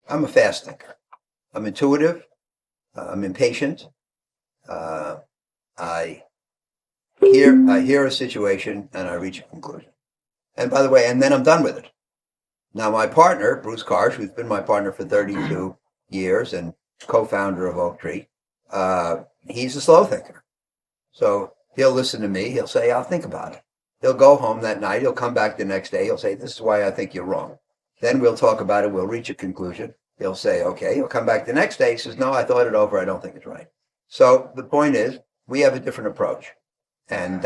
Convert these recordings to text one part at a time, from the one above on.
I'm a fast thinker. I'm intuitive. I'm impatient. Uh, I hear a situation and I reach a conclusion. And by the way, and then I'm done with it. Now, my partner, Bruce Karsh, who's been my partner for 32 years and co-founder of Oak Tree, he's a slow thinker. So he'll listen to me. He'll say, I'll think about it. He'll go home that night. He'll come back the next day. He'll say, this is why I think you're wrong. Then we'll talk about it. We'll reach a conclusion. He'll say, okay. He'll come back the next day. He says, no, I thought it over. I don't think it's right. So the point is, we have a different approach. And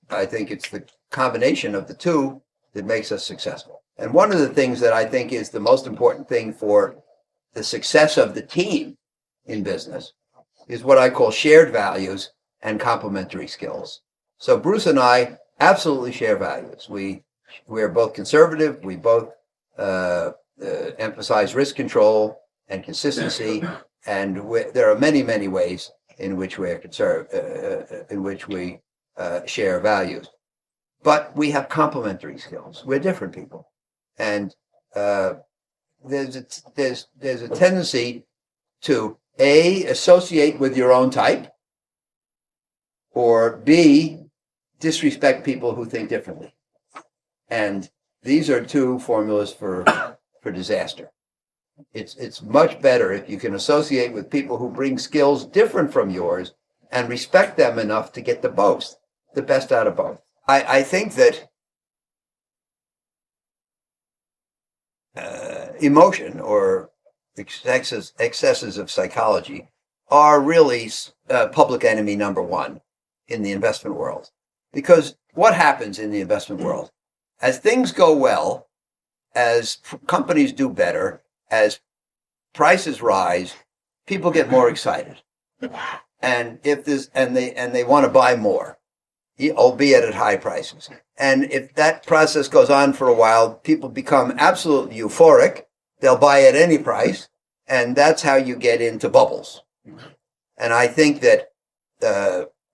I think it's the combination of the two that makes us successful. And one of the things that I think is the most important thing for the success of the team in business is what I call shared values and complementary skills. So Bruce and I absolutely share values. We are both conservative. We both emphasize risk control and consistency, and there are many, many ways in which we are in which we share values. But we have complementary skills. We're different people, and there's a tendency to A, associate with your own type, or B, disrespect people who think differently. And these are two formulas for disaster. It's much better if you can associate with people who bring skills different from yours and respect them enough to get the best out of both. I think that emotion or excesses of psychology are really public enemy number one in the investment world. Because what happens in the investment world? As things go well, as companies do better, as prices rise, people get more excited. And they want to buy more, albeit at high prices. And if that process goes on for a while, people become absolutely euphoric. They'll buy at any price. And that's how you get into bubbles. And I think that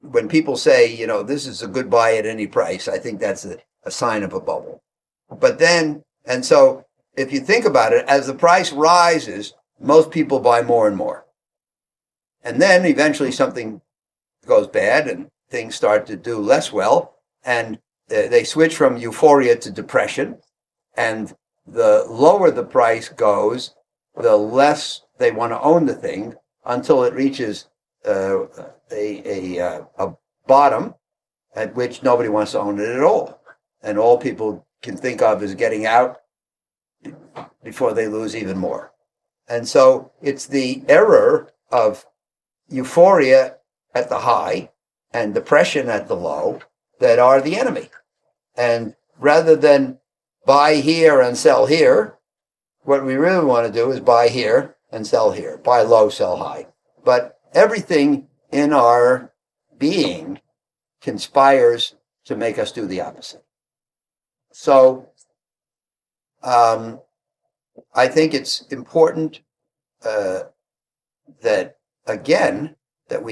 when people say, this is a good buy at any price, I think that's a sign of a bubble. But then, and so if you think about it, as the price rises, most people buy more and more. And then eventually something goes bad and things start to do less well. And they switch from euphoria to depression. And the lower the price goes, the less they want to own the thing until it reaches a bottom at which nobody wants to own it at all. And all people can think of is getting out before they lose even more. And so it's the error of euphoria at the high and depression at the low that are the enemy. And rather than buy here and sell here, what we really want to do is buy here and sell here. Buy low, sell high. But everything in our being conspires to make us do the opposite. So I think it's important that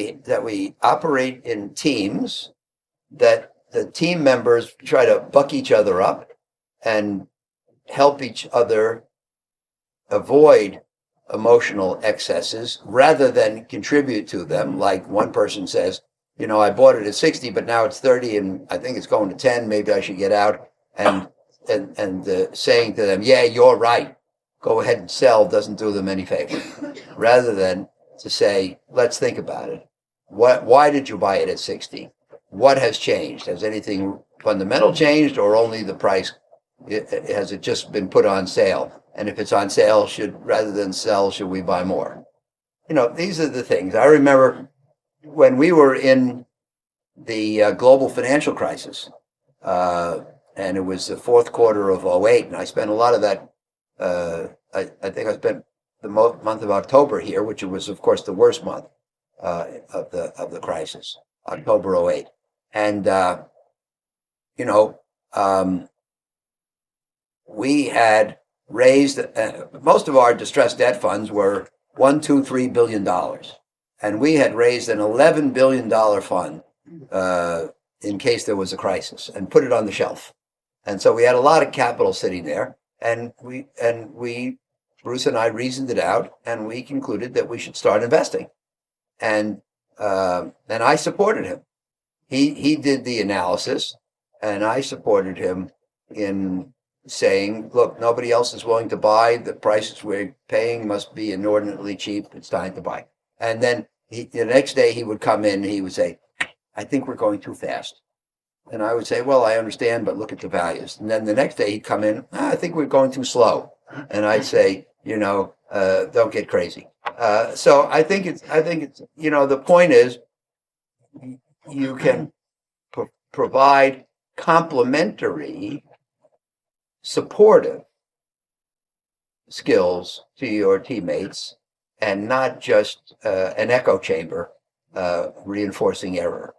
we operate in teams, that the team members try to buck each other up and help each other avoid emotional excesses rather than contribute to them. Like one person says, I bought it at 60, but now it's 30 and I think it's going to 10. Maybe I should get out. And saying to them, yeah, you're right. Go ahead and sell doesn't do them any favor. Rather than to say, let's think about it. Why did you buy it at 60? What has changed? Has anything fundamental changed, or only the price? Has it just been put on sale? And if it's on sale, rather than sell, should we buy more? These are the things. I remember when we were in the global financial crisis, and it was the fourth quarter of 2008, and I spent a lot of that. I think I spent the month of October here, which was, of course, the worst month of the crisis, October 2008, and we had raised most of our distressed debt funds were $1, $2, $3 billion, and we had raised an $11 billion fund in case there was a crisis, and put it on the shelf. And so we had a lot of capital sitting there, and we Bruce and I reasoned it out, and we concluded that we should start investing. And I supported him. He did the analysis, and I supported him in saying, "Look, nobody else is willing to buy. The prices we're paying must be inordinately cheap. It's time to buy." And then the next day he would come in and he would say, "I think we're going too fast." And I would say, "Well, I understand, but look at the values." And then the next day he'd come in, "I think we're going too slow." And I'd say, "Don't get crazy." So I think it's, the point is you can provide complementary, supportive skills to your teammates and not just an echo chamber reinforcing error.